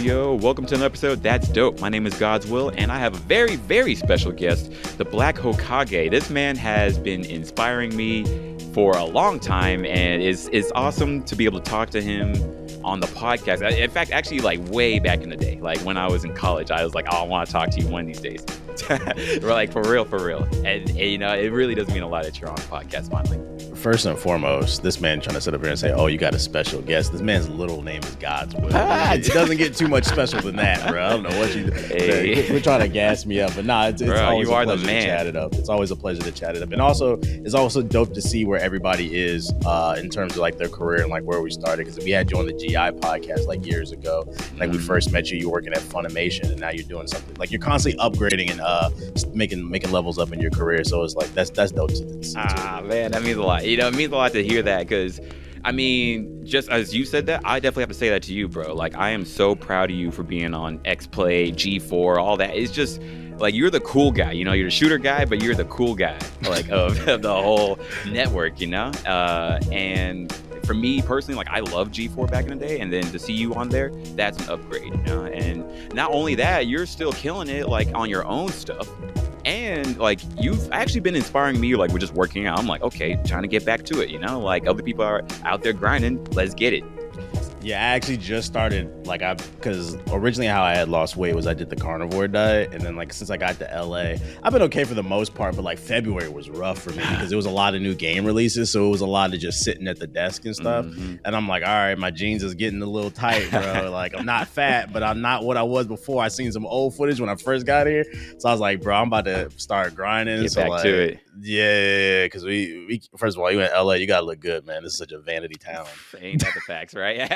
Yo, welcome to another episode. That's dope. My name is God's Will, and I have a very, very special guest, the Black Hokage. This man has been inspiring me for a long time, and it's awesome to be able to talk to him on the podcast. In fact, actually, like way back in the day, like when I was in college, I was like, oh, I want to talk to you one of these days. We're like, for real. And, you know, it really does mean a lot that you're on the podcast finally. First and foremost, this man trying to sit up here and say, oh, you got a special guest. This man's little name is God's Will. It doesn't get too much special than that, bro. I don't know what you Hey. We're trying to gas me up, but nah, it's Bro, always you a are the pleasure to man. chat it up. It's always a pleasure to chat it up. And also, it's also dope to see where everybody is in terms of like their career and like where we started. Because we had you on the GI podcast like years ago. Like we first met you working at Funimation, and now you're doing something like you're constantly upgrading and making levels up in your career. So it's like that's dope to see. Man, that means a lot. You know, it means a lot to hear that because, I mean, just as you said that, I definitely have to say that to you, bro. Like, I am so proud of you for being on X-Play, G4, all that. It's just, like, you're the cool guy, you know? You're the shooter guy, but you're the cool guy, like, of the whole network, you know? And for me personally, like, I love G4 back in the day, and then to see you on there, that's an upgrade, you know? And not only that, you're still killing it, like, on your own stuff. And like you've actually been inspiring me, like we're just working out. I'm like, okay, trying to get back to it, you know, like other people are out there grinding. Let's get it. Yeah, I actually just started because originally how I had lost weight was I did the carnivore diet, and then like since I got to LA, I've been okay for the most part, but like February was rough for me because there was a lot of new game releases, so it was a lot of just sitting at the desk and stuff. Mm-hmm. And I'm like, all right, my jeans is getting a little tight, bro. Like I'm not fat, but I'm not what I was before. I seen some old footage when I first got here, so I was like, bro, I'm about to start grinding. Get so back like, to it. Yeah, because we first of all, you in LA, you gotta look good, man. This is such a vanity town. Ain't that the facts, right?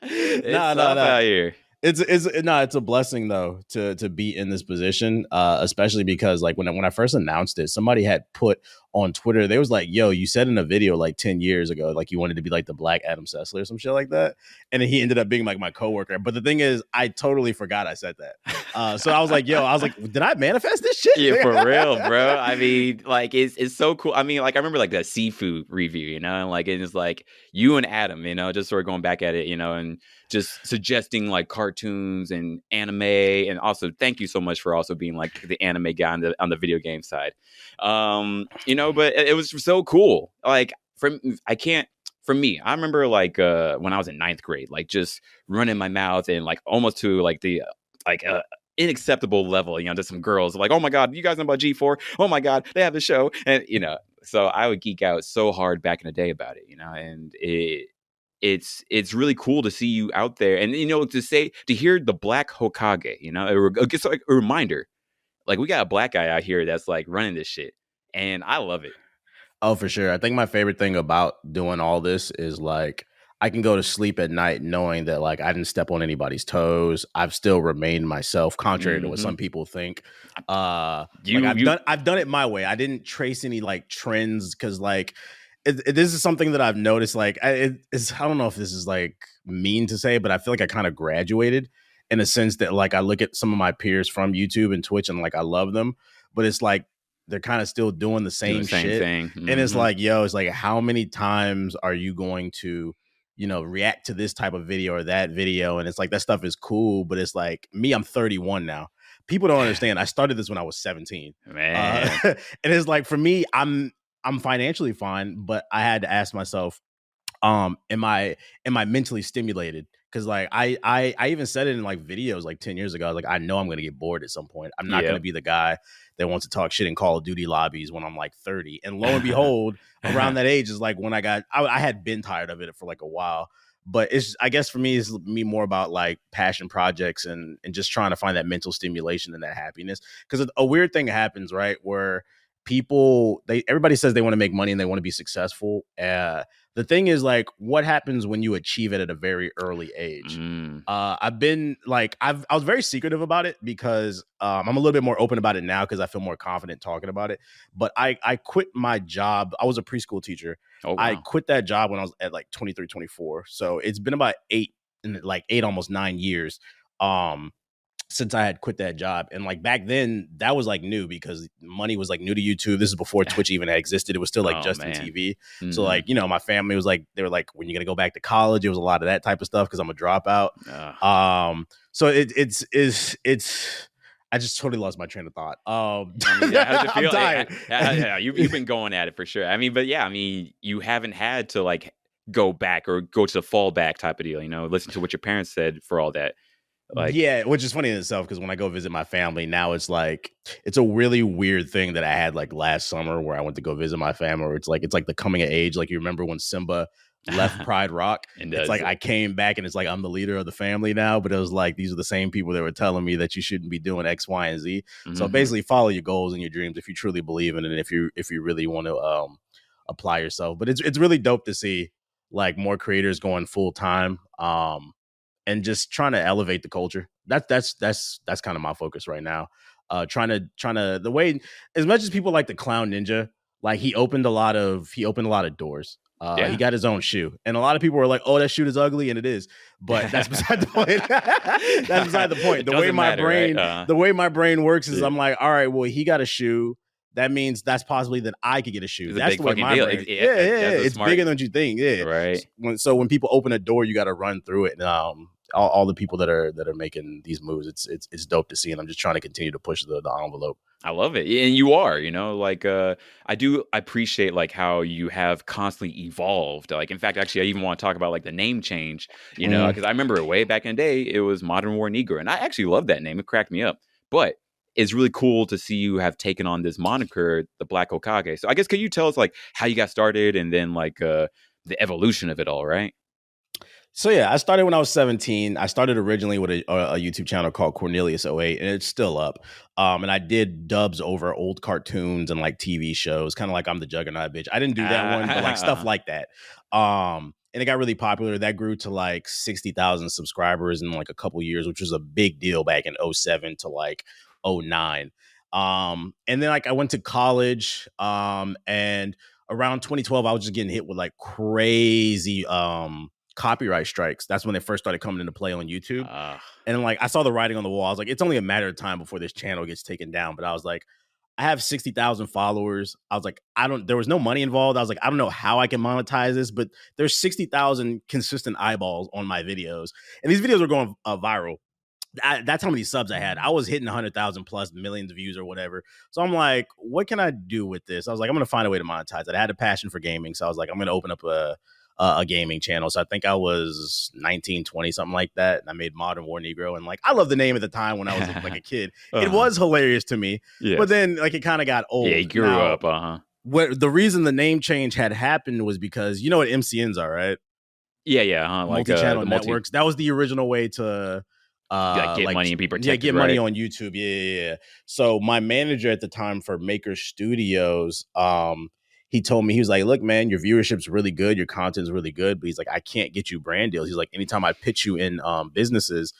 It's No. tough out here. It's a blessing though to be in this position, especially because like when I first announced it, somebody had put on Twitter, they was like, yo, you said in a video like 10 years ago like you wanted to be like the Black Adam Sessler or some shit like that, and then he ended up being like my coworker. But the thing is, I totally forgot I said that, so I was like, did I manifest this shit? Yeah, for real, bro. I mean, like it's so cool. I mean, like I remember like that seafood review, you know, and like it's like you and Adam, you know, just sort of going back at it, you know, and just suggesting like cartoons and anime, and also thank you so much for also being like the anime guy on the video game side. You know, but it was so cool. Like for me, I remember like when I was in 9th grade, like just running my mouth and like almost to like the unacceptable level, you know, to some girls like, oh my God, you guys know about G4? Oh my God, they have the show. And you know, so I would geek out so hard back in the day about it, you know, and it's really cool to see you out there, and you know, to hear the Black Hokage, you know, it's like a reminder, like we got a black guy out here that's like running this shit, and I love it. Oh, for sure. I think my favorite thing about doing all this is like I can go to sleep at night knowing that like I didn't step on anybody's toes. I've still remained myself, contrary to what some people think. I've done it my way. I didn't trace any like trends because like this is something that I've noticed. Like I don't know if this is like mean to say, but I feel like I kind of graduated in a sense that like I look at some of my peers from YouTube and Twitch and like I love them, but it's like they're kind of still doing the same shit thing. Mm-hmm. And it's like, yo, it's like, how many times are you going to, you know, react to this type of video or that video? And it's like, that stuff is cool, but it's like me, I'm 31 now. People don't understand. I started this when I was 17. Man. And it's like, for me, I'm financially fine, but I had to ask myself, am I mentally stimulated? Because like I even said it in like videos like 10 years ago. I was like, I know I'm gonna get bored at some point. I'm not gonna be the guy that wants to talk shit in Call of Duty lobbies when I'm like 30. And lo and behold, around that age is like when I had been tired of it for like a while. But I guess for me, it's more about like passion projects and just trying to find that mental stimulation and that happiness. Because a weird thing happens, right? Where everybody says they want to make money and they want to be successful. The thing is, like, what happens when you achieve it at a very early age? I was very secretive about it because I'm a little bit more open about it now because I feel more confident talking about it. But I quit my job. I was a preschool teacher. Oh, wow. I quit that job when I was at like 23, 24. So it's been about eight, almost 9 years. since I had quit that job. And like back then, that was like new because money was like new to YouTube. This is before Twitch even had existed. It was still like Oh Justin man. TV. So Mm-hmm. like, you know, my family was like, they were like, when you gonna go back to college? It was a lot of that type of stuff because I'm a dropout. So it's I just totally lost my train of thought. I mean, how's it feel? I'm tired. Yeah, you've been going at it for sure. I mean, but yeah, I mean, you haven't had to like go back or go to the fallback type of deal. You know, listen to what your parents said for all that. Like, Yeah, which is funny in itself because when I go visit my family now, it's like it's a really weird thing that I had like last summer where I went to go visit my family. Where it's like the coming of age. Like you remember when Simba left Pride Rock? and It's does like I came back and it's like I'm the leader of the family now. But it was like these are the same people that were telling me that you shouldn't be doing X, Y, and Z. So mm-hmm. basically, follow your goals and your dreams if you truly believe in it, and if you really want to apply yourself. But it's really dope to see like more creators going full time. And just trying to elevate the culture. That's kind of my focus right now. Trying to the way as much as people like the Clown Ninja, like he opened a lot of doors. He got his own shoe, and a lot of people were like, "Oh, that shoe is ugly," and it is. But that's beside the point. That's beside the point. The way my brain, the way my brain works is, I'm like, all right, well, he got a shoe. That means that's possibly that I could get a shoe. That's the way my brain. It's bigger than you think. Yeah, right. So when people open a door, you got to run through it. And all the people that are making these moves, it's dope to see, and I'm just trying to continue to push the envelope. I love it, and you are, you know, like I do appreciate like how you have constantly evolved. Like, in fact, actually, I even want to talk about like the name change, you know, because I remember way back in the day, it was ModernWarNegro, and I actually love that name. It cracked me up, but it's really cool to see you have taken on this moniker, the Black Hokage. So I guess could you tell us like how you got started and then like the evolution of it all, right? So yeah, I started when I was 17. I started originally with a YouTube channel called Cornelius08, and it's still up. And I did dubs over old cartoons and like TV shows, kind of like I'm the Juggernaut bitch. I didn't do that one, but like stuff like that. And it got really popular. That grew to like 60,000 subscribers in like a couple years, which was a big deal back in 07 to like 09. And then like I went to college, and around 2012, I was just getting hit with like crazy copyright strikes. That's when they first started coming into play on YouTube. And like I saw the writing on the wall. I was like, it's only a matter of time before this channel gets taken down. But I was like, I have 60,000 followers. I was like, there was no money involved. I was like, I don't know how I can monetize this, but there's 60,000 consistent eyeballs on my videos. And these videos were going viral. That's how many subs I had. I was hitting 100,000 plus millions of views or whatever. So I'm like, what can I do with this? I was like, I'm going to find a way to monetize it. I had a passion for gaming. So I was like, I'm going to open up a gaming channel. So I think I was 19, 20, something like that. And I made ModernWarNegro. And like, I loved the name at the time when I was like a kid. It was hilarious to me. Yes. But then like it kind of got old. Yeah, you grew up. What the reason the name change had happened was because you know what MCNs are, right? Yeah. Like multi-channel networks. That was the original way to get money and be protected. Yeah, get money on YouTube. Yeah. So my manager at the time for Maker Studios, he told me, he was like, look, man, your viewership's really good. Your content's really good. But he's like, I can't get you brand deals. He's like, anytime I pitch you in businesses,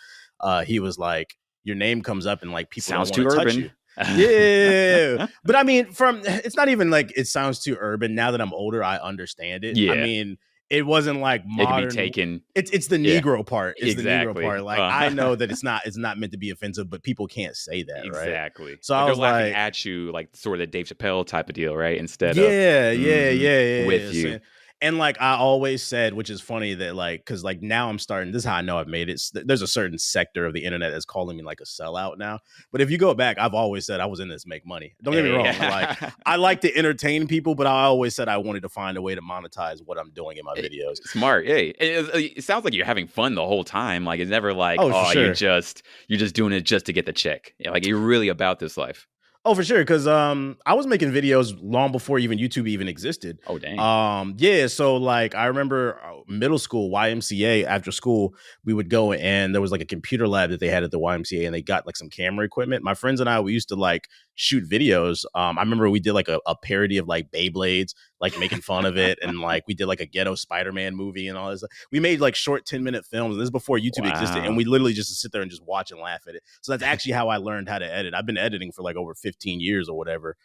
he was like, your name comes up and like people sounds don't want to touch you. Yeah. But I mean, it's not even like it sounds too urban. Now that I'm older, I understand it. Yeah. I mean, it wasn't like modern. It can be taken. It's the Negro part. It's exactly. The Negro part. Like I know that it's not meant to be offensive, but people can't say that, exactly. Right? So like I was laughing at you, like sort of the Dave Chappelle type of deal, right? Instead of with you. And like I always said, which is funny that like, cause like now I'm starting, this is how I know I've made it. There's a certain sector of the internet that's calling me like a sellout now. But if you go back, I've always said I was in this to make money. Don't get me wrong. Like I like to entertain people, but I always said I wanted to find a way to monetize what I'm doing in my videos. Smart. Hey, it sounds like you're having fun the whole time. Like it's never like, sure. you're just doing it just to get the check. Like you're really about this life. Oh, for sure. Because I was making videos long before even YouTube even existed. Oh, dang. Yeah. So like I remember middle school, YMCA, after school, we would go and there was like a computer lab that they had at the YMCA and they got like some camera equipment. My friends and I, we used to like shoot videos. I remember we did like a parody of like Beyblades, like making fun of it. And like we did like a ghetto Spider-Man movie and all this. We made like short 10-minute films. This is before YouTube existed. And we literally just sit there and just watch and laugh at it. So that's actually how I learned how to edit. I've been editing for like over 15 years or whatever.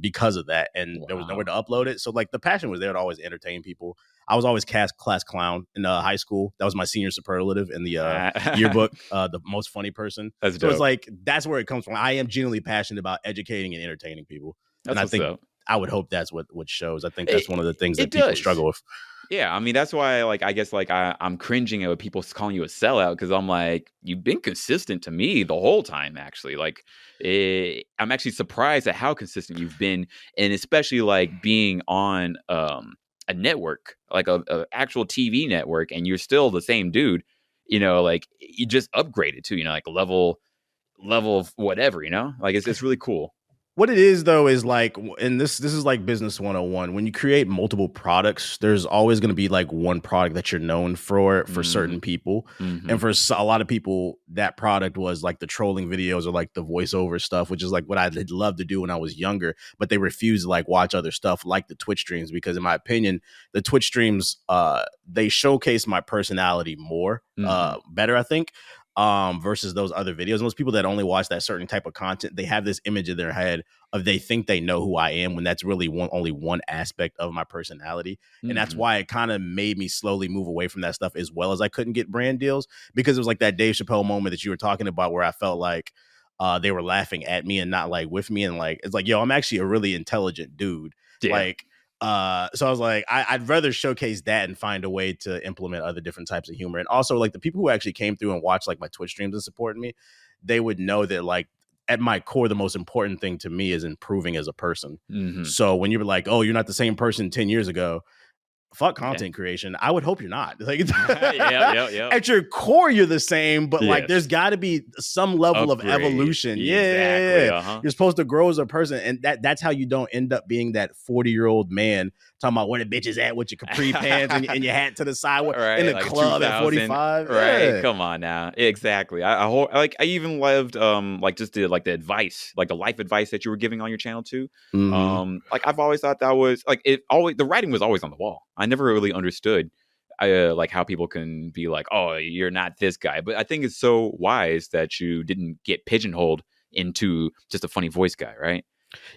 because of that, and there was nowhere to Wow. upload it. So like the passion was there to always entertain people. I was always class clown in high school. That was my senior superlative in the yearbook, the most funny person. That's So it's dope. like that's where it comes from. I am genuinely passionate about educating and entertaining people, and That's I what's think up. I would hope that's what shows. I think that's one of the It, things it that people does. struggle with. Yeah, I mean that's why, like, I guess, like, I'm cringing at people calling you a sellout because I'm like, you've been consistent to me the whole time. Actually, like, I'm actually surprised at how consistent you've been, and especially like being on a network, like a actual TV network, and you're still the same dude. Like you just upgraded to, like level of whatever. Like it's really cool. What it is though is like, and this is like business 101. When you create multiple products, there's always going to be like one product that you're known for Hmm. certain people. And Hmm. for a lot of people, that product was like the trolling videos or like the voiceover stuff, which is like what I'd love to do when I was younger, but they refuse to like watch other stuff like the Twitch streams, because in my opinion, the Twitch streams they showcase my personality more Hmm. better, I think, versus those other videos. Most people that only watch that certain type of content, they have this image in their head of they think they know who I am, when that's really only one aspect of my personality. And that's Hmm. why it kind of made me slowly move away from that stuff, as well as I couldn't get brand deals, because it was like that Dave Chappelle moment that you were talking about where I felt like they were laughing at me and not like with me. And like, it's like, yo, I'm actually a really intelligent dude. Yeah. Like, so I was like, I'd rather showcase that and find a way to implement other different types of humor. And also, like, the people who actually came through and watched like my Twitch streams and supported me, they would know that like at my core, the most important thing to me is improving as a person. Hmm. So when you were like, oh, you're not the same person 10 years ago, fuck Yeah. content creation. I would hope you're not. Like, Yep. at your core, you're the same, but like there's Yes. got to be some level of Upgrade. evolution. Exactly. Yeah. Uh-huh. You're supposed to grow as a person. And that's how you don't end up being that 40-year-old man talking about where the bitch is at with your capri pants and your hat to the side in Right, the like a club at 2000. 45. Right, Yeah. come on now. Exactly. Like I even loved like just the advice, like the life advice that you were giving on your channel too. Mm-hmm. Like I've always thought that was like it always the writing was always on the wall. I never really understood like how people can be like, "Oh, you're not this guy." But I think it's so wise that you didn't get pigeonholed into just a funny voice guy, right?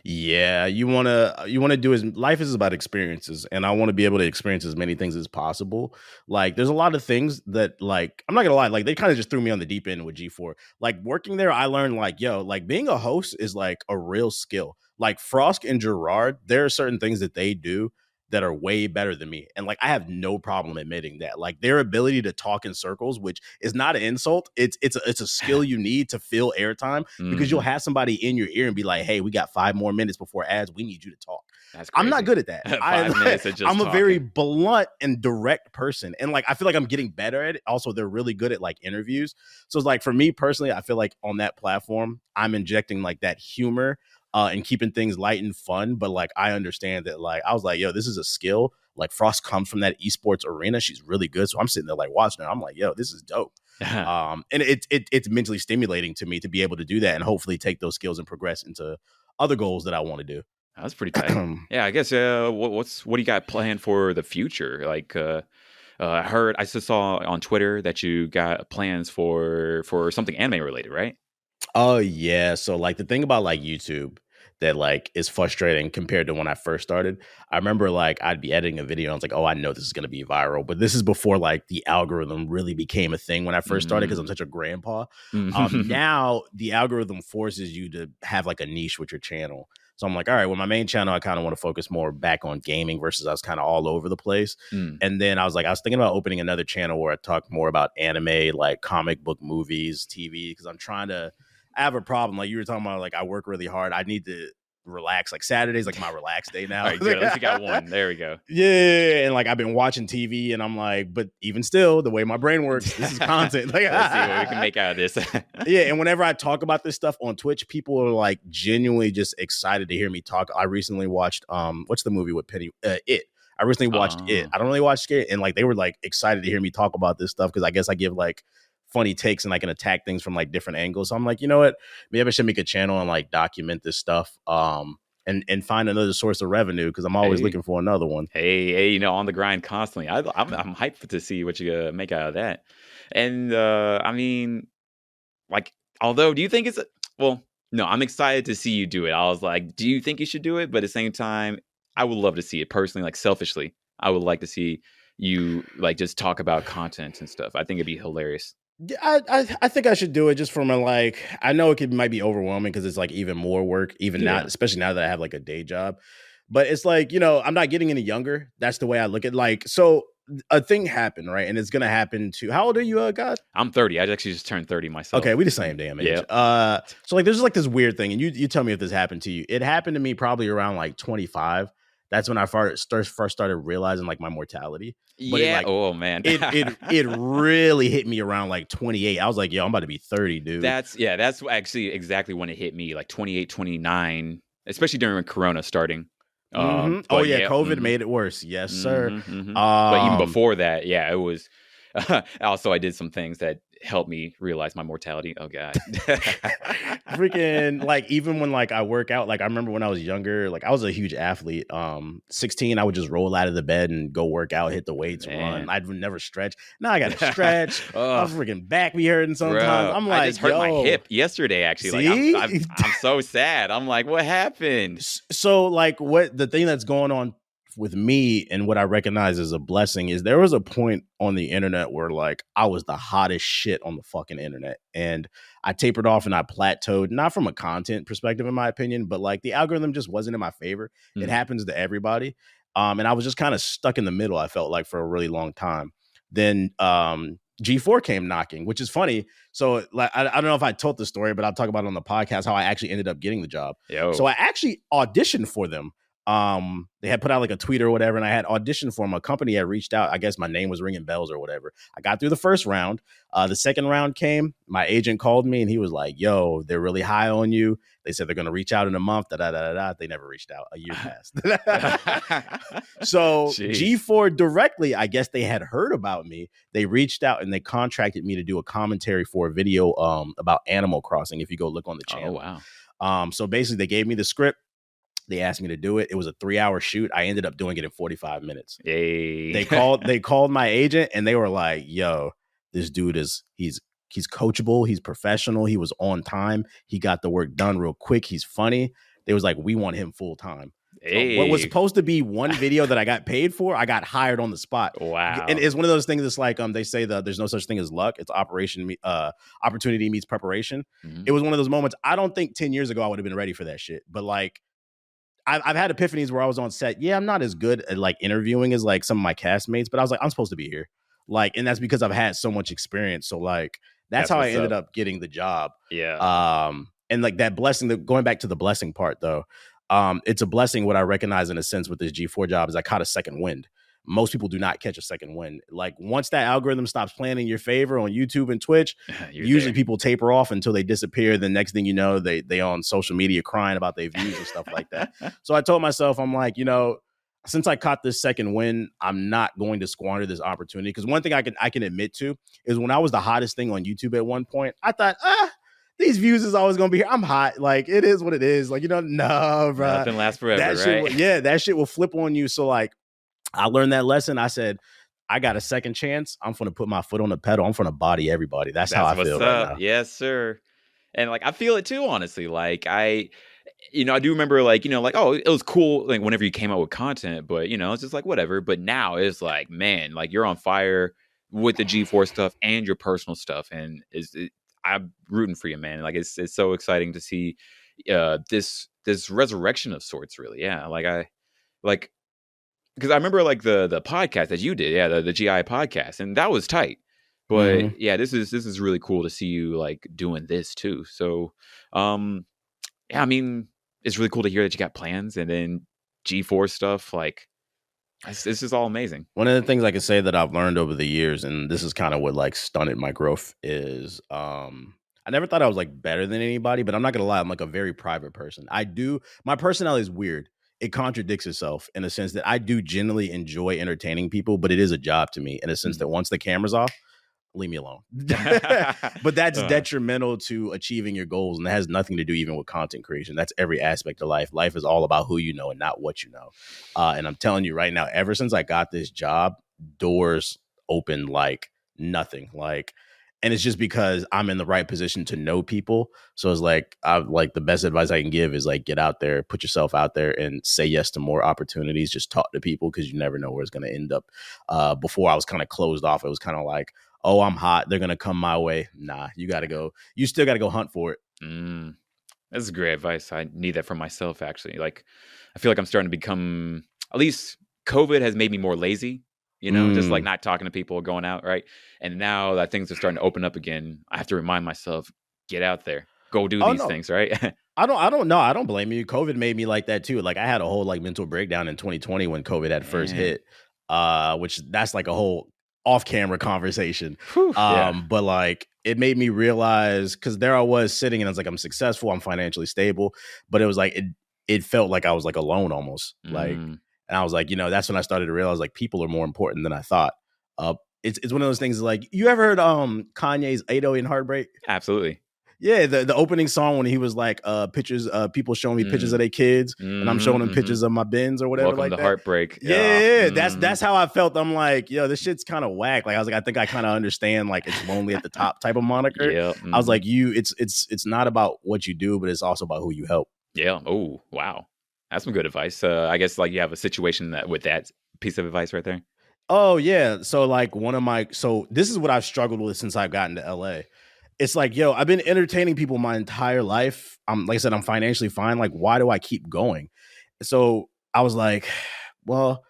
Yeah, you wanna do, as life is about experiences, and I want to be able to experience as many things as possible. Like, there's a lot of things that, like, I'm not gonna lie, like they kind of just threw me on the deep end with G4. Like working there, I learned like, yo, like being a host is like a real skill. Like Frosk and Gerard, there are certain things that they do that are way better than me. And like I have no problem admitting that. Like their ability to talk in circles, which is not an insult, it's a skill you need to fill airtime, because you'll Hmm. have somebody in your ear and be like, "Hey, we got 5 more minutes before ads. We need you to talk." That's I'm not crazy. good at that. 5 minutes of just I'm a very talking. blunt and direct person, and like I feel like I'm getting better at it. Also, they're really good at like interviews. So it's like for me personally, I feel like on that platform, I'm injecting like that humor and keeping things light and fun. But like I understand that, like I was like, yo, this is a skill. Like Frost comes from that esports arena. She's really good. So I'm sitting there like watching her. I'm like, yo, this is dope. And it's mentally stimulating to me to be able to do that and hopefully take those skills and progress into other goals that I want to That's pretty tight. do. Yeah, I guess. What do you got planned for the future? Like, I just saw on Twitter that you got plans for something anime related, right? Oh yeah. So like the thing about like YouTube that like is frustrating compared to when I first started. I remember like I'd be editing a video and I was like, oh, I know this is gonna be viral. But this is before like the algorithm really became a thing when I first started, because I'm Mm. such a grandpa. Mhm. Now the algorithm forces you to have like a niche with your channel. So I'm like, all right, well, my main channel, I kind of want to focus more back on gaming, versus I was kind of all over the place. Mm. And then I was thinking about opening another channel where I talk more about anime, like comic book movies, TV, because I have a problem. Like you were talking about, like I work really hard. I need to relax. Like Saturday's like my relax day All now. right, good. At least you got one. There we go. Yeah, and like I've been watching TV, and I'm like, but even still, the way my brain works, this is content. Like, Let's see what we can make out of this. yeah, and whenever I talk about this stuff on Twitch, people are like genuinely just excited to hear me talk. I recently watched what's the movie with Penny? It. I recently watched It. Oh, I don't really watch it, and like they were like excited to hear me talk about this stuff, because I guess I give like funny takes and I can attack things from like different angles. So I'm like, you know what? Maybe I should make a channel and like document this stuff. And find another source of revenue, because I'm always hey, looking for another one. hey, on the grind constantly. I'm hyped to see what you make out of that. And I mean, like, although, do you think it's well? No, I'm excited to see you do it. I was like, do you think you should do it? But at the same time, I would love to see it personally, like selfishly. I would like to see you like just talk about content and stuff. I think it'd be hilarious. Yeah, I think I should do it just from a like. I know it might be overwhelming because it's like even more work, even now, especially now that I have like a day job. But it's like, I'm not getting any younger. That's the way I look at like. So a thing happened, right? And it's gonna happen to. How old are you, God? I'm 30. I actually just turned 30 myself. Okay, we the same damn age. So like, there's like this weird thing, and you tell me if this happened to you. It happened to me probably around like 25. That's when I first started realizing like my mortality. But yeah. Oh man. it really hit me around like 28. I was like, yo, I'm about to be 30, dude. That's actually exactly when it hit me, like 28, 29, especially during Corona starting. COVID made it worse. Yes, sir. But even before that, yeah, it was. Also, I did some things that helped me realize my mortality. Oh God. Freaking like, even when like I work out, like I remember when I was younger, like I was a huge athlete. 16, I would just roll out of the bed and go work out, hit the weights, run. I'd never stretch. Now I gotta stretch. My freaking back be hurting sometimes. Bro, I'm like, I just hurt my hip yesterday. Actually, see? Like I'm so sad. I'm like, what happened? So like, what the thing that's going on with me and what I recognize as a blessing is there was a point on the internet where like I was the hottest shit on the fucking internet, and I tapered off and I plateaued, not from a content perspective in my opinion, but like the algorithm just wasn't in my favor. It happens to everybody. And I was just kind of stuck in the middle, I felt like, for a really long time. Then G4 came knocking, which is funny. So like I don't know if I told the story, but I'll talk about it on the podcast how I actually ended up getting the job. So I actually auditioned for them. They had put out like a tweet or whatever, and I had auditioned for them. A company had reached out. I guess my name was ringing bells or whatever. I got through the first round. The second round came. My agent called me and he was like, yo, they're really high on you. They said they're going to reach out in a month. They never reached out. A year passed. So G4 directly, I guess they had heard about me. They reached out and they contracted me to do a commentary for a video about Animal Crossing. If you go look on the channel. Oh, wow. So basically they gave me the script. They asked me to do it. It was a 3-hour shoot. I ended up doing it in 45 minutes. Yay. They called my agent and they were like, yo, this dude he's coachable. He's professional. He was on time. He got the work done real quick. He's funny. They was like, we want him full time. Hey. So what was supposed to be one video that I got paid for, I got hired on the spot. Wow. And it's one of those things that's like, they say that there's no such thing as luck. It's opportunity meets preparation. Mm-hmm. It was one of those moments. I don't think 10 years ago I would have been ready for that shit. But like, I've had epiphanies where I was on set. Yeah, I'm not as good at like interviewing as like some of my castmates, but I was like, I'm supposed to be here. Like, and that's because I've had so much experience. So like, that's how I ended up getting the job. Yeah. And like that blessing, going back to the blessing part though, it's a blessing. What I recognize in a sense with this G4 job is I caught a second wind. Most people do not catch a second wind. Like once that algorithm stops playing in your favor on YouTube and Twitch, usually people taper off until they disappear. The next thing you know, they on social media crying about their views and stuff like that. So I told myself, I'm like, since I caught this second win, I'm not going to squander this opportunity. Because one thing I can admit to is when I was the hottest thing on YouTube at one point, I thought, these views is always gonna be here. I'm hot. Like it is what it is. Like, no, bro. Nothing lasts forever, right? That shit will flip on you. So like, I learned that lesson. I said, I got a second chance. I'm going to put my foot on the pedal. I'm going to body everybody. That's how I feel right now. Yes, sir. And like, I feel it too, honestly. Like I do remember like, oh, it was cool. Like whenever you came out with content, but it's just like, whatever. But now it's like, man, like you're on fire with the G4 stuff and your personal stuff. And I'm rooting for you, man. Like it's so exciting to see this resurrection of sorts, really. Yeah. Because I remember like the podcast that you did, the GI podcast, and that was tight. But yeah, this is really cool to see you like doing this too. So, yeah, I mean, it's really cool to hear that you got plans, and then G4 stuff. Like, this is all amazing. One of the things I can say that I've learned over the years, and this is kind of what like stunted my growth, is I never thought I was like better than anybody, but I'm not gonna lie, I'm like a very private person. My personality is weird. It contradicts itself in a sense that I do genuinely enjoy entertaining people, but it is a job to me in a sense that once the camera's off, leave me alone. But that's detrimental to achieving your goals. And that has nothing to do even with content creation. That's every aspect of life. Life is all about who you know and not what you know. And I'm telling you right now, ever since I got this job, doors open like nothing. and it's just because I'm in the right position to know people. So it's like, I like the best advice I can give is like get out there, put yourself out there, and say yes to more opportunities. Just talk to people because you never know where it's going to end up. Before I was kind of closed off. It was kind of like, oh, I'm hot, they're going to come my way. Nah, you got to go. You still got to go hunt for it. That's great advice. I need that for myself, actually. Like, I feel like I'm starting to become, at least COVID has made me more lazy, you know, just like not talking to people or going out, right? And now that things are starting to open up again, I have to remind myself, get out there, go do these things, right? I don't know. I don't blame you. COVID made me like that too. Like I had a whole like mental breakdown in 2020 when COVID had first hit, which that's like a whole off-camera conversation. But like it made me realize, because there I was sitting and I was like, I'm successful, I'm financially stable, but it was like it felt like I was like alone almost. Like, and I was like, you know, that's when I started to realize like people are more important than I thought. It's one of those things like, you ever heard Kanye's 808 and Heartbreak? Absolutely. Yeah, the opening song when he was like, pictures, people showing me pictures of their kids, and I'm showing them pictures of my bins or whatever. Welcome like to that. Heartbreak. Yeah, that's how I felt. I'm like, yo, this shit's kind of whack. Like I was like, I think I kind of understand like it's lonely at the top type of moniker. I was like, it's not about what you do, but it's also about who you help. Yeah. Oh, wow. That's some good advice. I guess like you have a situation that with that piece of advice right there. Oh yeah. So like so this is what I've struggled with since I've gotten to LA. It's like, yo, I've been entertaining people my entire life. Like I said, I'm financially fine. Like, why do I keep going? So I was like, well,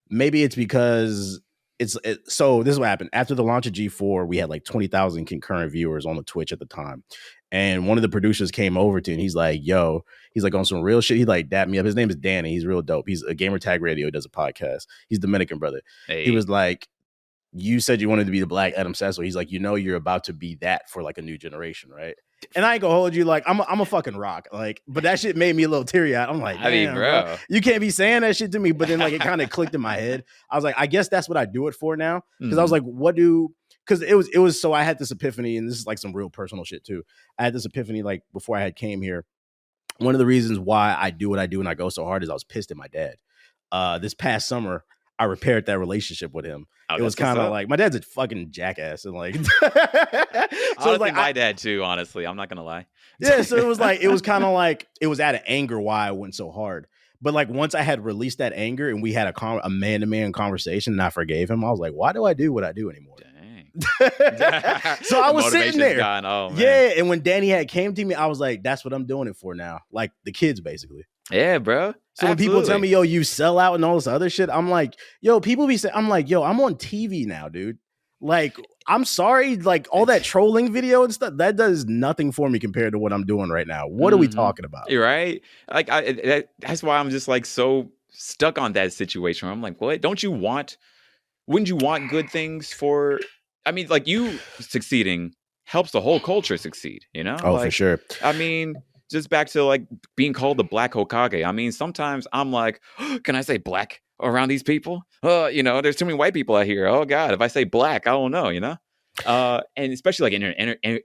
maybe it's because so this is what happened. After the launch of G4, we had like 20,000 concurrent viewers on the Twitch at the time. And one of the producers came over to, and he's like, yo, he's like on some real shit. He like dapped me up. His name is Danny. He's real dope. He's a Gamer Tag Radio. He does a podcast. He's Dominican brother. Hey. He was like, you said you wanted to be the Black Adam Sasso. He's like, you know, you're about to be that for like a new generation, right? And I ain't gonna hold you, like I'm a fucking rock, like, but that shit made me a little teary eyed. I'm like, I mean, bro, you can't be saying that shit to me. But then like it kind of clicked in my head. I was like, I guess that's what I do it for now, because I was like, because it was so I had this epiphany, and this is like some real personal shit too. I had this epiphany like before I had came here. One of the reasons why I do what I do and I go so hard is I was pissed at my dad. This past summer, I repaired that relationship with him. It was kind of like, my dad's a fucking jackass, and like, so honestly, like my dad too. Honestly, I'm not gonna lie. Yeah, so it was kind of like it was out of anger why I went so hard. But like once I had released that anger and we had a man-to-man conversation, and I forgave him, I was like, why do I do what I do anymore? So I was sitting there. Yeah, and when Danny had came to me, I was like, that's what I'm doing it for now. Like the kids, basically. Yeah, bro. So when people tell me, yo, you sell out and all this other shit, I'm like, yo, people be saying, I'm like, yo, I'm on TV now, dude. Like, I'm sorry, like all that trolling video and stuff, that does nothing for me compared to what I'm doing right now. What are we talking about? You're right. Like, that's why I'm just like so stuck on that situation where I'm like, what? Wouldn't you want good things for, I mean, like you succeeding helps the whole culture succeed, you know? Oh, like, for sure. I mean, just back to like being called the Black Hokage. I mean, sometimes I'm like, oh, can I say black around these people? You know, there's too many white people out here. Oh God, if I say black, I don't know, you know? And especially like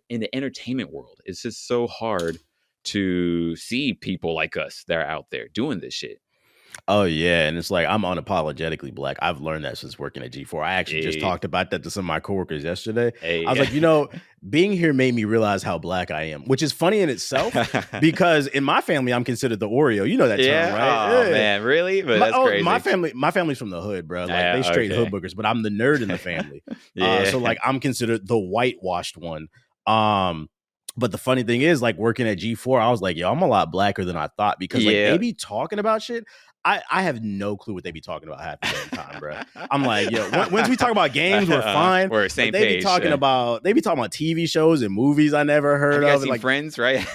in the entertainment world, it's just so hard to see people like us that are out there doing this shit. Oh yeah, and it's like I'm unapologetically Black. I've learned that since working at G4. I actually just talked about that to some of my coworkers yesterday. I was like, you know, being here made me realize how Black I am, which is funny in itself because in my family I'm considered the Oreo. You know that term, right? Oh man, really? But that's crazy. My family's from the hood, bro. Like they straight hood boogers, but I'm the nerd in the family. So like I'm considered the whitewashed one. But the funny thing is, like working at G4, I was like, yo, I'm a lot blacker than I thought because like they be talking about shit. I have no clue what they be talking about half the damn time, bro. I'm like, yo, once we talk about games, we're fine. We're same they page. They be talking about TV shows and movies I never heard of. Like Friends, right?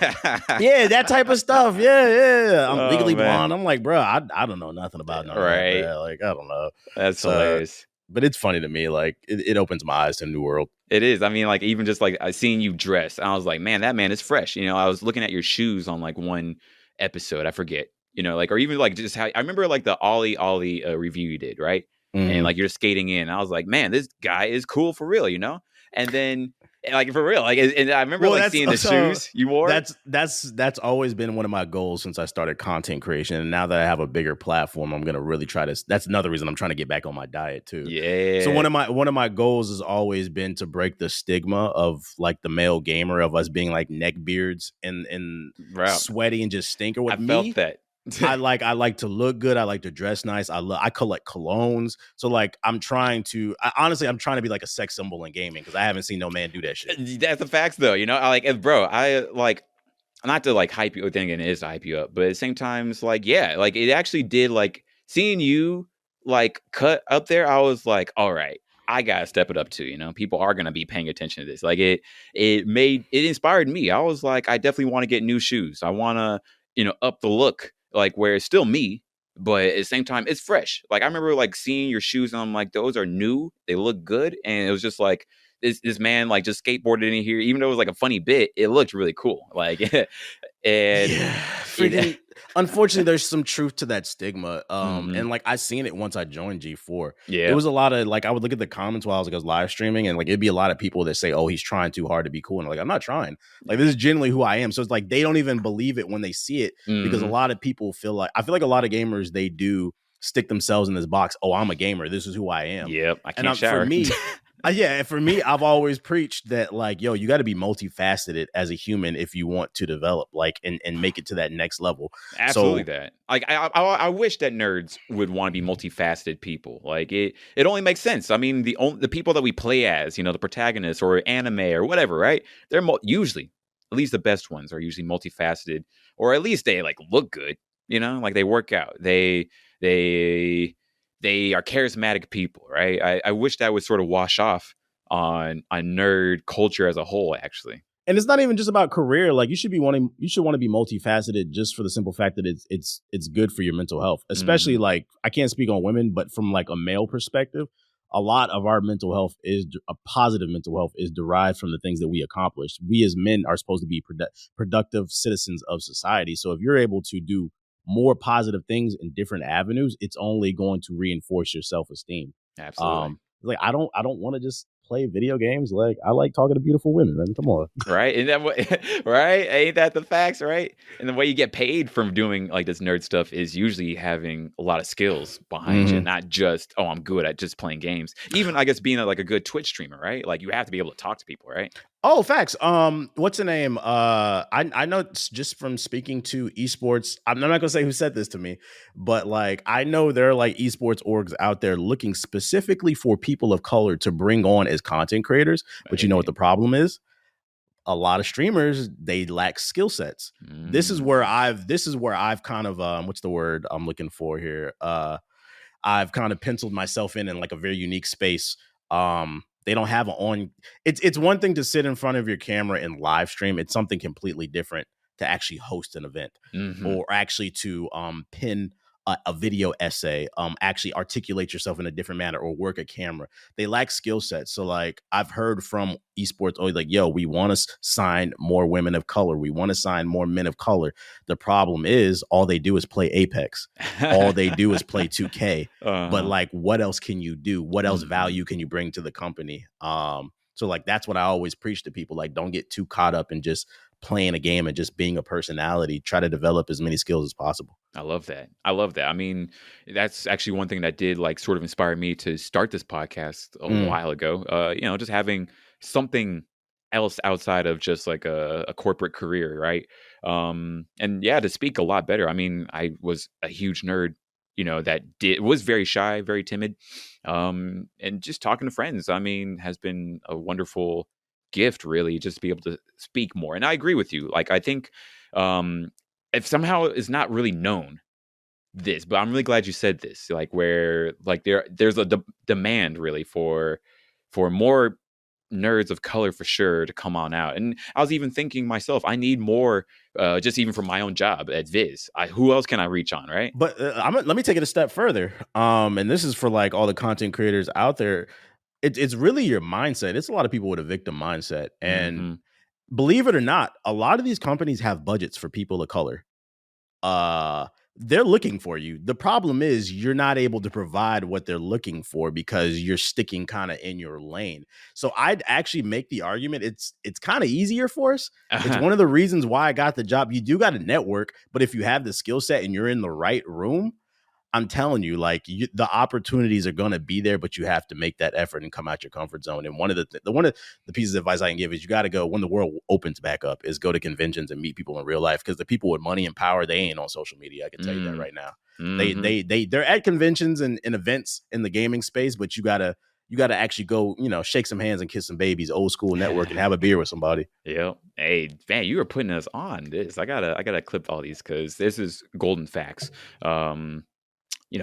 Yeah, that type of stuff. Yeah. I'm legally blonde. I'm like, bro, I don't know nothing about nothing. Right. That, like, I don't know. That's hilarious. But it's funny to me. Like, it opens my eyes to a new world. It is. I mean, like, even just like I seen you dress, I was like, man, that man is fresh. You know, I was looking at your shoes on like one episode. I forget. You know, like, or even like just how I remember like the Ollie review you did, right? And like you're skating in. I was like, man, this guy is cool for real, you know? And then like for real. Like, and I remember Well, like that's seeing the so shoes you wore. that's always been one of my goals since I started content creation. And now that I have a bigger platform, I'm gonna really try to. That's another reason I'm trying to get back on my diet too. So Yeah, one of my goals has always been to break the stigma of like the male gamer, of us being like neckbeards and bro, sweaty and just stinker. I With felt me, that. I like to look good. I like to dress nice. I collect colognes. So like honestly I'm trying to be like a sex symbol in gaming because I haven't seen no man do that shit. That's the facts, though. You know, I like, bro. I like not to like hype you. Thing it is to hype you up, but at the same time, it's like, yeah, like it actually did. Like seeing you like cut up there, I was like, all right, I gotta step it up too. You know, people are gonna be paying attention to this. Like it inspired me. I was like, I definitely want to get new shoes. I want to, up the look, like where it's still me, but at the same time, it's fresh. Like I remember like seeing your shoes, and I'm like, those are new. They look good, and it was just like this man like just skateboarded in here, even though it was like a funny bit, it looked really cool. Like, and Yeah, it, freaking. Unfortunately, there's some truth to that stigma. hmm And like I seen it once I joined G4. It yeah, was a lot of like I would look at the comments while I was live streaming, and like it'd be a lot of people that say, "Oh, he's trying too hard to be cool," and like I'm not trying. Like this is genuinely who I am. So it's like they don't even believe it when they see it because a hmm lot of people I feel like a lot of gamers they do stick themselves in this box. Oh, I'm a gamer. This is who I am. yep. I And can't for shower. me, yeah, for me, I've always preached that, like, yo, you got to be multifaceted as a human if you want to develop, like, and make it to that next level. Absolutely So, that. Like I wish that nerds would want to be multifaceted people. Like it only makes sense. I mean, the people that we play as, the protagonists or anime or whatever, right? They're usually, at least the best ones are usually multifaceted, or at least they like look good. Like they work out. They they are charismatic people, right? I wish that would sort of wash off on nerd culture as a whole, actually. and it's not even just about career. Like, you should want to be multifaceted just for the simple fact that it's good for your mental health. Especially hmm like, I can't speak on women, but from like a male perspective, a lot of our mental health is a positive mental health is derived from the things that we accomplish. We as men are supposed to be productive citizens of society. So if you're able to do more positive things in different avenues, it's only going to reinforce your self-esteem. Absolutely. Like I don't want to just play video games. Like I like talking to beautiful women, man. Come on. Right? Isn't that what, right? Ain't that the facts, right? And the way you get paid from doing like this nerd stuff is usually having a lot of skills behind you, Mhm. not just, oh, I'm good at just playing games. Even I guess being like a good Twitch streamer, right? Like you have to be able to talk to people, right? Oh, facts. What's the name? I know it's just from speaking to esports. I'm not gonna say who said this to me, but like I know there are like esports orgs out there looking specifically for people of color to bring on as content creators. But you know what Hey. the problem is? A lot of streamers they lack skill sets. Mm. This is where I've kind of what's the word I'm looking for here? I've kind of penciled myself in like a very unique space. They don't have an on. It's one thing to sit in front of your camera and live stream. It's something completely different to actually host an event hmm or actually to pin a video essay, actually articulate yourself in a different manner or work a camera. They lack skill sets. So like I've heard from esports always like, yo, we want to sign more women of color. We want to sign more men of color. The problem is all they do is play Apex. All they do is play 2K. But uh-huh. like, what else can you do? What else hmm value can you bring to the company? So like that's what I always preach to people. Like, don't get too caught up in just playing a game and just being a personality. Try to develop as many skills as possible. I love that. I love that. I mean, that's actually one thing that did like sort of inspire me to start this podcast a Mm. while ago. Just having something else outside of just like a corporate career, right? And yeah, to speak a lot better. I mean, I was a huge nerd, that was very shy, very timid. And just talking to friends, I mean, has been a wonderful gift, really, just to be able to speak more. And I agree with you. Like, I think um if somehow it's not really known this, but I'm really glad you said this, like where like there's a demand really for more nerds of color for sure to come on out. And I was even thinking myself, I need more, just even for my own job at Viz. Who else can I reach on, right? But let me take it a step further. And this is for like all the content creators out there. It's really your mindset. It's a lot of people with a victim mindset, and hmm believe it or not, a lot of these companies have budgets for people of color. Uh, they're looking for you. The problem is you're not able to provide what they're looking for because you're sticking kind of in your lane. So I'd actually make the argument it's kind of easier for us. It's one of the reasons why I got the job. You do got a network, but if you have the skill set and you're in the right room, I'm telling you, like the opportunities are going to be there, but you have to make that effort and come out your comfort zone. And one of the pieces of advice I can give is you got to go when the world opens back up is go to conventions and meet people in real life, because the people with money and power, they ain't on social media. I can tell you that right now. They're at conventions and events in the gaming space, but you gotta actually go, shake some hands and kiss some babies, old school network, and have a beer with somebody. Yeah. Hey, man, you are putting us on this. I gotta clip all these because this is golden facts.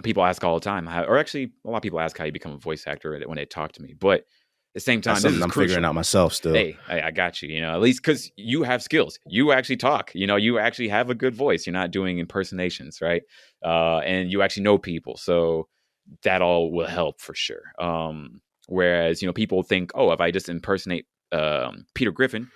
People ask all the time, or actually, a lot of people ask how you become a voice actor when they talk to me. But at the same time, this is I'm crucial. figuring out myself still. Hey, I got you. At least because you have skills. You actually talk. You actually have a good voice. You're not doing impersonations, right? And you actually know people, so that all will help for sure. Whereas people think, oh, if I just impersonate Peter Griffin.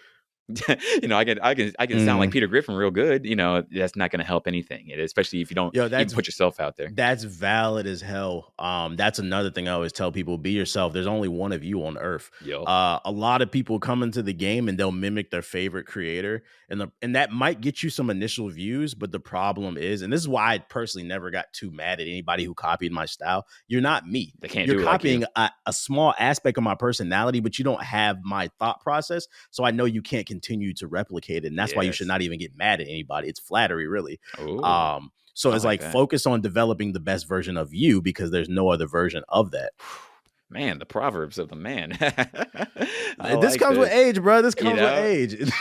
I can sound like Peter Griffin real good. That's not going to help anything, especially if you don't even put yourself out there. That's valid as hell. That's another thing I always tell people: be yourself. There's only one of you on Earth. A lot of people come into the game and they'll mimic their favorite creator, and that might get you some initial views. But the problem is, and this is why I personally never got too mad at anybody who copied my style. You're not me. They can't. You're copying a small aspect of my personality, but you don't have my thought process. So I know you can't continue to replicate it, and that's why you should not even get mad at anybody. It's flattery, really. So it's like focus on developing the best version of you, because there's no other version of that. Man, the proverbs of the man. This comes with age, bro. This comes with age.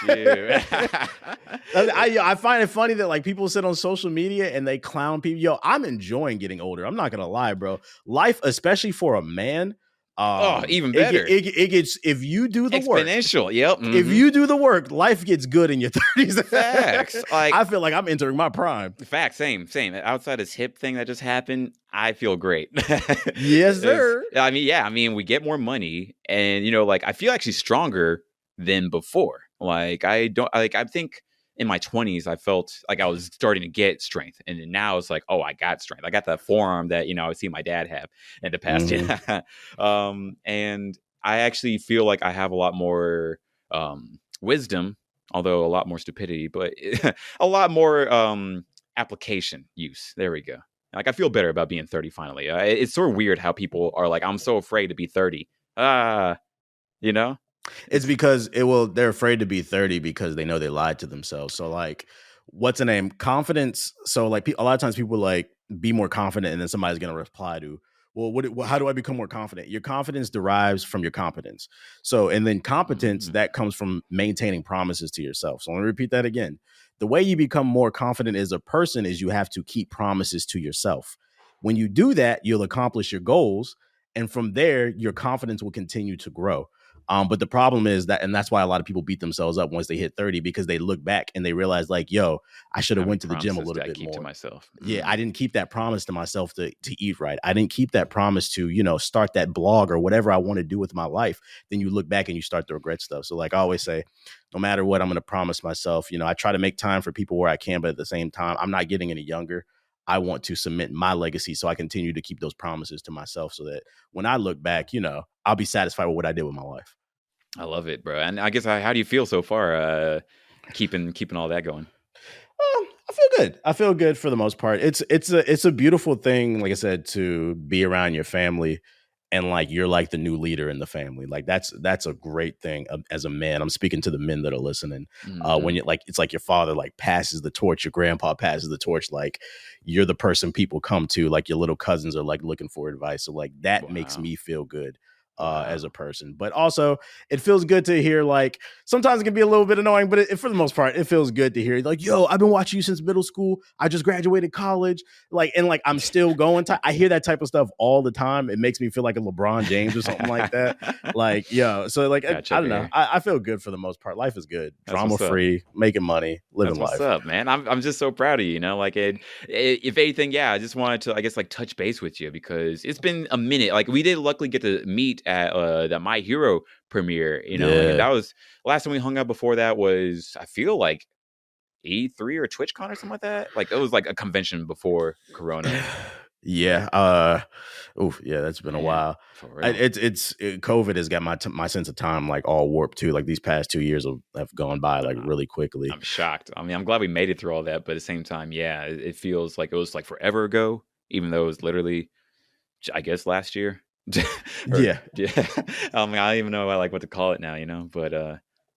I find it funny that like people sit on social media and they clown people. Yo, I'm enjoying getting older. I'm not gonna lie, bro. Life, especially for a man, even better. It gets, if you do the work, exponential. Yep. If you do the work, life gets good in your 30s. Facts. I feel like I'm entering my prime. Facts. Same. Outside this hip thing that just happened, I feel great. Yes, sir. I mean, we get more money, and I feel actually stronger than before. I think in my 20s, I felt like I was starting to get strength. And then now it's like, oh, I got strength. I got that forearm that, I see my dad have in the past. And I actually feel like I have a lot more wisdom, although a lot more stupidity, but a lot more application use. There we go. I feel better about being 30 finally. It's sort of weird how people are like, I'm so afraid to be 30. It's because they're afraid to be 30 because they know they lied to themselves. So like, what's the name? Confidence. So like a lot of times people like be more confident, and then somebody's going to reply to, well, how do I become more confident? Your confidence derives from your competence. So, and then competence, that comes from maintaining promises to yourself. So let me repeat that again. The way you become more confident as a person is you have to keep promises to yourself. When you do that, you'll accomplish your goals. And from there, your confidence will continue to grow. But the problem is that, and that's why a lot of people beat themselves up once they hit 30, because they look back and they realize like, yo, I should have went to the gym a little bit more. To myself. Yeah, I didn't keep that promise to myself to eat right. I didn't keep that promise to, start that blog or whatever I want to do with my life. Then you look back and you start to regret stuff. So like I always say, no matter what, I'm going to promise myself, I try to make time for people where I can, but at the same time, I'm not getting any younger. I want to cement my legacy, so I continue to keep those promises to myself so that when I look back, I'll be satisfied with what I did with my life. I love it, bro. And I guess how do you feel so far, keeping all that going? I feel good. I feel good for the most part. It's a beautiful thing, like I said, to be around your family and like you're like the new leader in the family. Like that's a great thing as a man. I'm speaking to the men that are listening. When you like, it's like your father like passes the torch, your grandpa passes the torch. Like you're the person people come to. Like your little cousins are like looking for advice. So like that makes me feel good. As a person, but also it feels good to hear, like sometimes it can be a little bit annoying, but for the most part, it feels good to hear like, yo, I've been watching you since middle school. I just graduated college. I'm still going to, I hear that type of stuff all the time. It makes me feel like a LeBron James or something like that. So like, I don't know. I feel good for the most part. Life is good. Drama free, making money, living life. What's up, man? I'm just so proud of you, if anything, I just wanted to, I guess, like touch base with you because it's been a minute. Like we did luckily get to meet at the My Hero premiere, and that was last time we hung out. Before that was, I feel like E3 or TwitchCon or something like that. Like it was like a convention before Corona. Yeah. Yeah, that's been a Man, while. for real. COVID has got my sense of time like all warped too. Like these past 2 years have gone by like Nah, really quickly. I'm shocked. I mean, I'm glad we made it through all that, but at the same time, yeah, it feels like it was like forever ago, even though it was literally, I guess, last year. Or Yeah. yeah, I mean, I don't even know like what to call it now, but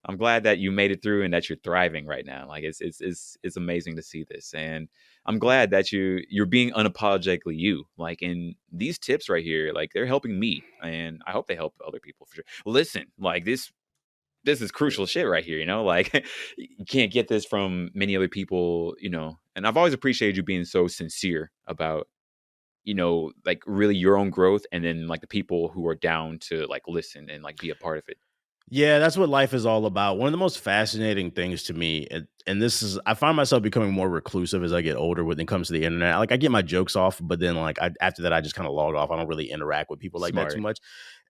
I'm glad that you made it through and that you're thriving right now. Like it's amazing to see this, and I'm glad that you're being unapologetically you. Like in these tips right here, like they're helping me, and I hope they help other people for sure. Listen, like this is crucial shit right here, like you can't get this from many other people, and I've always appreciated you being so sincere about like really your own growth, and then like the people who are down to like listen and like be a part of it. Yeah, that's what life is all about. One of the most fascinating things to me, and this is, I find myself becoming more reclusive as I get older when it comes to the internet. Like I get my jokes off, but then like after that, I just kind of log off. I don't really interact with people like that too Smart. much.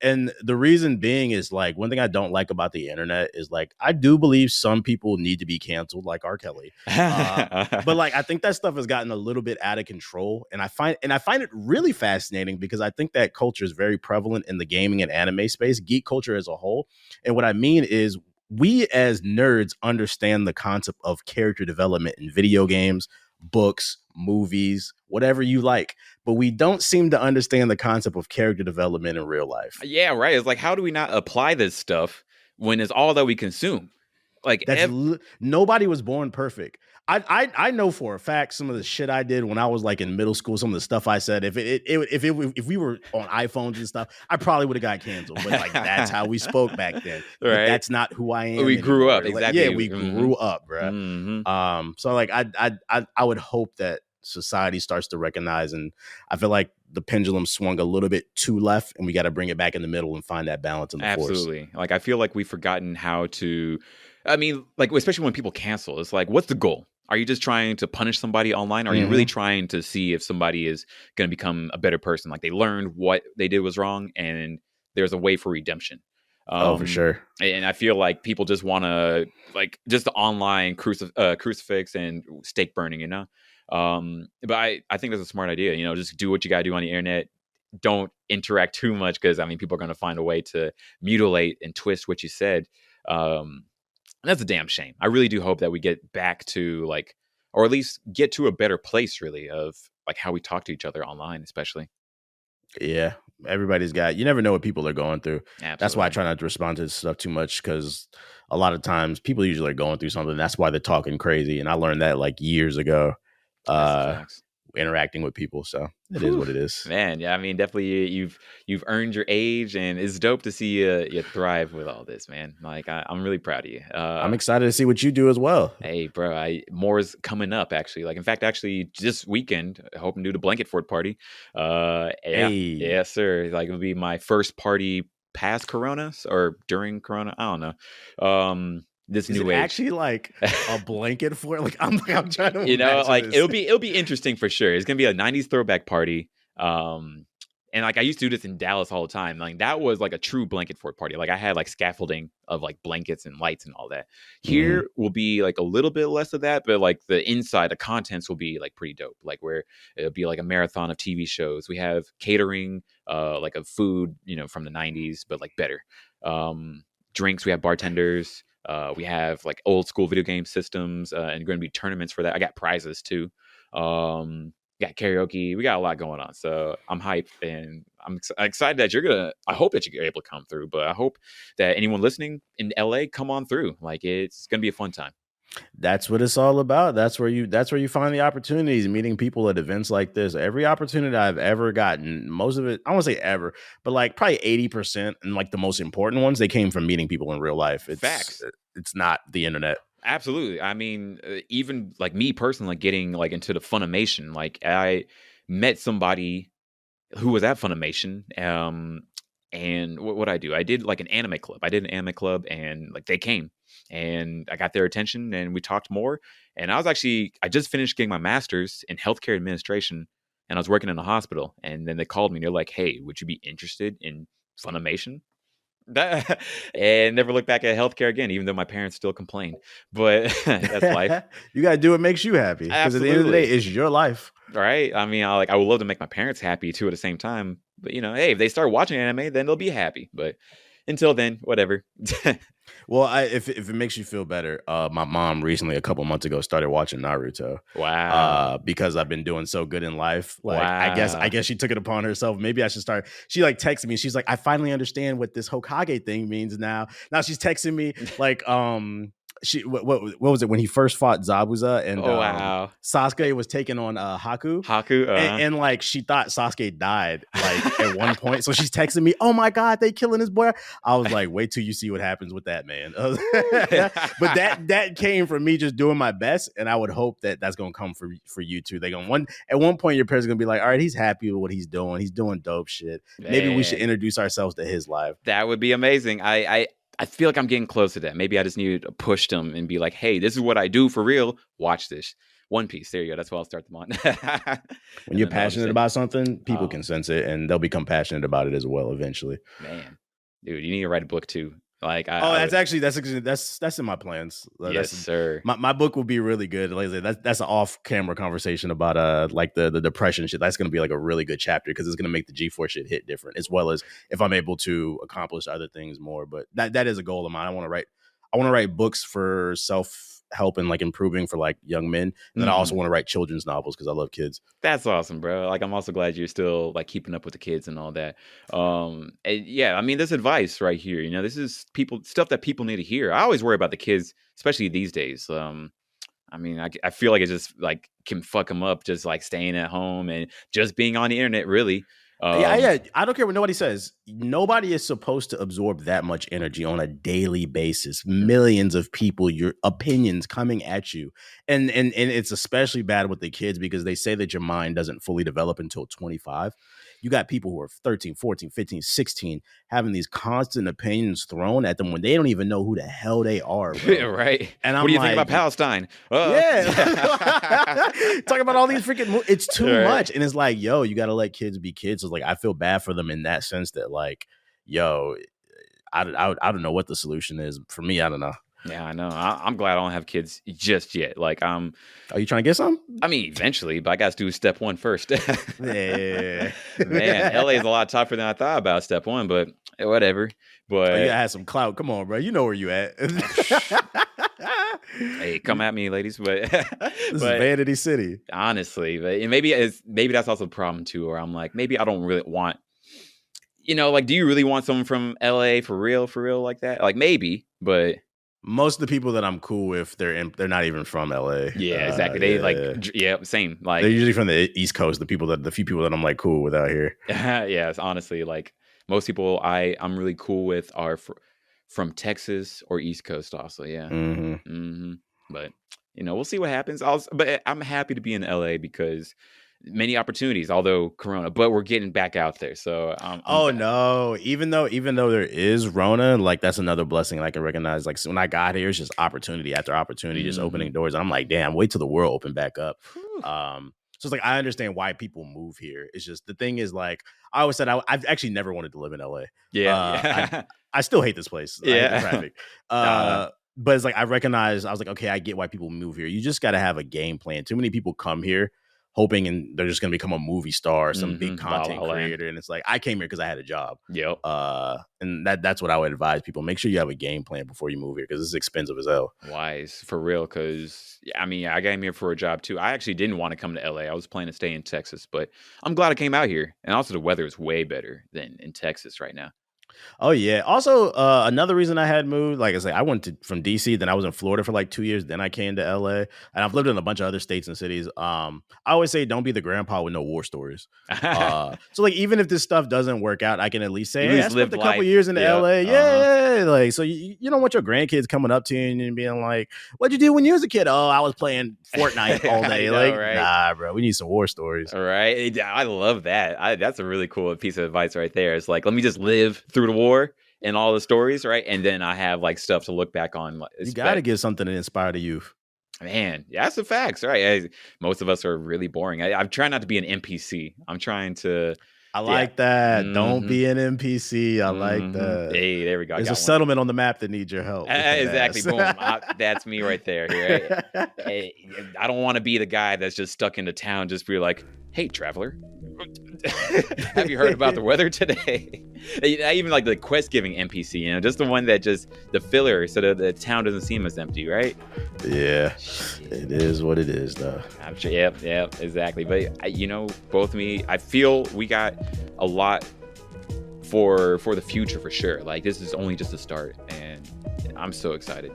And the reason being is like one thing I don't like about the internet is like I do believe some people need to be canceled, like R. Kelly. But like I think that stuff has gotten a little bit out of control, and I find it really fascinating because I think that culture is very prevalent in the gaming and anime space, geek culture as a whole. And what I mean is we as nerds understand the concept of character development in video games, books, movies, whatever you like, but we don't seem to understand the concept of character development in real life. Yeah, right. It's like, how do we not apply this stuff when it's all that we consume? Like, Nobody was born perfect. I know for a fact some of the shit I did when I was like in middle school, some of the stuff I said, if we were on iPhones and stuff, I probably would have got canceled. But like that's how we spoke back then. Right. But that's not who I am. We grew up, Like, exactly. yeah, we grew up, bro. So like I would hope that society starts to recognize, and I feel like the pendulum swung a little bit too left, and we got to bring it back in the middle and find that balance in the force. Absolutely. Like I feel like we've forgotten how to. I mean, like especially when people cancel, it's like, what's the goal? Are you just trying to punish somebody online? Or are you really trying to see if somebody is going to become a better person? Like they learned what they did was wrong, and there's a way for redemption. For sure. And I feel like people just want to like just the online crucifix and stake burning, But I think that's a smart idea. Just do what you got to do on the internet. Don't interact too much because I mean people are going to find a way to mutilate and twist what you said. That's a damn shame. I really do hope that we get back to like, or at least get to a better place, really, of like how we talk to each other online, especially. Yeah, everybody's got. You never know what people are going through. Absolutely. That's why I try not to respond to this stuff too much because a lot of times people usually are going through something. That's why they're talking crazy, and I learned that like years ago. Interacting with people, so it is what it is, man. Yeah, I mean, definitely you've earned your age, and it's dope to see you thrive with all this, man. Like I'm really proud of you. I'm excited to see what you do as well. Hey, bro, more is coming up actually. Like, in fact, actually, this weekend, hoping to do the blanket fort party. Yes, sir. Like, it'll be my first party past Corona or during Corona. I don't know. This is new it age. Actually like a blanket for it. Like I'm trying to like this. it'll be interesting for sure. It's gonna be a 90s throwback party. And like I used to do this in Dallas all the time. Like that was like a true blanket fort party. Like I had like scaffolding of like blankets and lights and all that. Here will be like a little bit less of that, but like the inside, the contents will be like pretty dope. Like where it'll be like a marathon of TV shows. We have catering, like of food, from the 90s, but like better. Drinks, we have bartenders. We have like old school video game systems, and going to be tournaments for that. I got prizes too. Got karaoke. We got a lot going on. So I'm hyped, and I'm excited that I hope that you're able to come through, but I hope that anyone listening in LA, come on through. Like it's going to be a fun time. That's what it's all about. That's where you find the opportunities, meeting people at events like this. Every opportunity I've ever gotten, most of it, I won't say ever, but like probably 80% and like the most important ones, they came from meeting people in real life. Facts. It's not the internet. Absolutely. I mean, even like me personally, like getting like into the Funimation, like I met somebody who was at Funimation. And what I do, I did like an anime club. I did an anime club, and like they came, and I got their attention, and we talked more. And I just finished getting my master's in healthcare administration, and I was working in a hospital. And then they called me, and they're like, "Hey, would you be interested in Funimation?" And never look back at healthcare again, even though my parents still complain. But that's life. You gotta do what makes you happy, because at the end of the day, Absolutely. it's your life. Right? I mean, I would love to make my parents happy too at the same time. But hey, if they start watching anime, then they'll be happy. But until then, whatever. Well, if it makes you feel better, my mom recently, a couple months ago, started watching Naruto. Wow. Because I've been doing so good in life. Like, Wow. I guess she took it upon herself. Maybe I should start. She like texted me. She's like, I finally understand what this Hokage thing means now. Now she's texting me like, what was it when he first fought Zabuza and Oh wow. Sasuke was taking on Haku. Haku. And like she thought Sasuke died like at one point. So she's texting me, oh my God, they killing his boy. I was like, wait till you see what happens with that, man. But that came from me just doing my best. And I would hope that that's going to come for you too. At one point, your parents are going to be like, all right, he's happy with what he's doing. He's doing dope shit. Maybe we should introduce ourselves to his life. That would be amazing. I feel like I'm getting close to that. Maybe I just need to push them and be like, hey, this is what I do for real. Watch this. One Piece. There you go. That's what I'll start them on. When you're passionate about something, people can sense it and they'll become passionate about it as well eventually. Man, dude, you need to write a book too. Like, that's in my plans. Yes, sir. My book will be really good. Like, that's an off-camera conversation about like the depression shit. That's going to be like a really good chapter because it's going to make the G4 shit hit different, as well as if I'm able to accomplish other things more. But that is a goal of mine. I want to write books for self-help and like improving for like young men. And then I also want to write children's novels because I love kids. That's awesome, bro. Like, I'm also glad you're still like keeping up with the kids and all that. And yeah, I mean, this advice right here, this is stuff that people need to hear. I always worry about the kids, especially these days. I mean, I feel like it just like can fuck them up, just like staying at home and just being on the internet, really. Yeah. I don't care what nobody says. Nobody is supposed to absorb that much energy on a daily basis. Millions of people, your opinions coming at you. And it's especially bad with the kids because they say that your mind doesn't fully develop until 25. You got people who are 13, 14, 15, 16 having these constant opinions thrown at them when they don't even know who the hell they are. Right. And what do you think about Palestine? Yeah. Talking about all these freaking it's too much. And it's like, yo, you got to let kids be kids. So like, I feel bad for them in that sense that like, yo, I don't know what the solution is. For me, I don't know. Yeah, I know. I'm glad I don't have kids just yet. Like, are you trying to get some? I mean, eventually, but I got to do step one first. Yeah, man, LA is a lot tougher than I thought about step one, but whatever. But you had some clout. Come on, bro. You know where you at. Hey, come at me, ladies. But this is Vanity City, honestly. But maybe that's also the problem too. Where I'm like, maybe I don't really want. Like, do you really want someone from LA for real like that? Like, maybe, but. Most of the people that I'm cool with, they're not even from LA. Yeah, exactly. They same. Like, they're usually from the East Coast. The few people that I'm like cool with out here. Yeah, it's honestly like most people I'm really cool with are from Texas or East Coast. Also, yeah. But we'll see what happens. But I'm happy to be in LA because. Many opportunities, although Corona, but we're getting back out there. So, no, even though there is Rona, like that's another blessing I can recognize. Like when I got here, it's just opportunity after opportunity, just opening doors. I'm like, damn, wait till the world open back up. So it's like I understand why people move here. It's just the thing is like I always said I've actually never wanted to live in LA. Yeah, I still hate this place. Yeah, I hate the traffic. But it's like I recognize. I was like, okay, I get why people move here. You just got to have a game plan. Too many people come here hoping and they're just going to become a movie star or some big content creator. And it's like, I came here because I had a job. Yep. And that's what I would advise people. Make sure you have a game plan before you move here because it's expensive as hell. Wise, for real. Because, I mean, I came here for a job too. I actually didn't want to come to LA. I was planning to stay in Texas, but I'm glad I came out here. And also the weather is way better than in Texas right now. Oh, yeah. Also, another reason I had moved, like I said, I went from DC, then I was in Florida for like 2 years. Then I came to LA and I've lived in a bunch of other states and cities. I always say, don't be the grandpa with no war stories. So like, even if this stuff doesn't work out, I can at least say, hey, I spent a couple years in LA. Yeah. Like, so you don't want your grandkids coming up to you and being like, what'd you do when you was a kid? Oh, I was playing Fortnite all day. Right? Nah, bro, we need some war stories. All right. I love that. That's a really cool piece of advice right there. It's like, let me just live through the war and all the stories, right? And then I have like stuff to look back on. You got to get something to inspire the youth. Man, yeah, that's the facts, right? Most of us are really boring. I'm trying not to be an NPC. I'm trying to, I like that. Don't be an NPC. I like that. Hey, there we go. There's a settlement on the map that needs your help. Exactly. Boom. That's me right there. Right? Hey, I don't want to be the guy that's just stuck into town. Just be like, hey, traveler. Have you heard about the weather today? I even like the quest giving NPC, you know, just the one that just the filler so that the town doesn't seem as empty, right? Yeah. It is what it is, though. I'm sure. Yep, exactly. But you know, both me, I feel we got a lot for the future for sure. Like this is only just a start, and I'm so excited.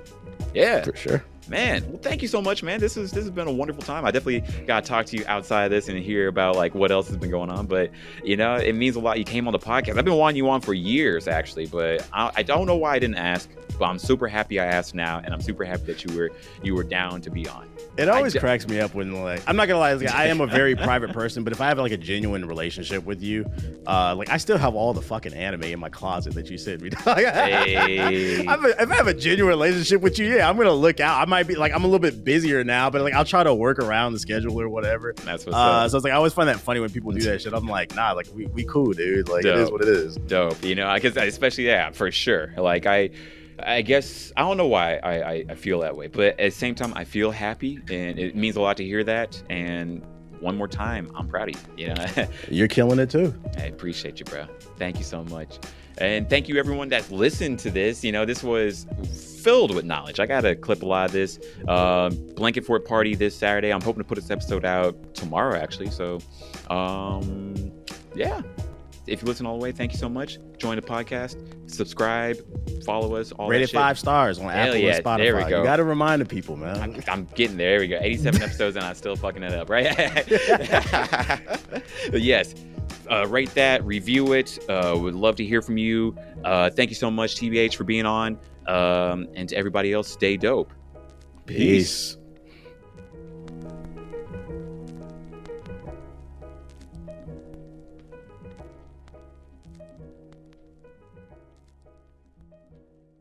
Yeah, for sure. Man, well, thank you so much, man. This has been a wonderful time. I definitely got to talk to you outside of this and hear about like what else has been going on. But you know, it means a lot. You came on the podcast. I've been wanting you on for years, actually, but I don't know why I didn't ask. But I'm super happy I asked now, and I'm super happy that you were down to be on. It always cracks me up when like I'm not gonna lie, like, I am a very private person, but if I have like a genuine relationship with you, like I still have all the fucking anime in my closet that you sent me. Hey. If I have a genuine relationship with you, yeah, I'm gonna look out. I might be like I'm a little bit busier now, but like I'll try to work around the schedule or whatever. That's what's up. So it's like I always find that funny when people do that shit. I'm like, nah, like we cool, dude. Like Dope. It is what it is. Dope, you know, because especially for sure. Like I guess I don't know why I feel that way, but at the same time I feel happy, and it means a lot to hear that. And one more time, I'm proud of you. You know, you're killing it too. I appreciate you, bro. Thank you so much, and thank you everyone that listened to this. You know, this was filled with knowledge. I gotta clip a lot of this. Blanket Fort party this Saturday. I'm hoping to put this episode out tomorrow, actually. So, yeah. If you listen all the way, thank you so much. Join the podcast, subscribe, follow us. All Rated that shit. 5 stars on Apple and Spotify. There we go. You got to remind the people, man. I'm getting there. There we go. 87 episodes and I'm still fucking it up, right? Yes. Rate that, review it. Would love to hear from you. Thank you so much, TBH, for being on. And to everybody else, stay dope. Peace.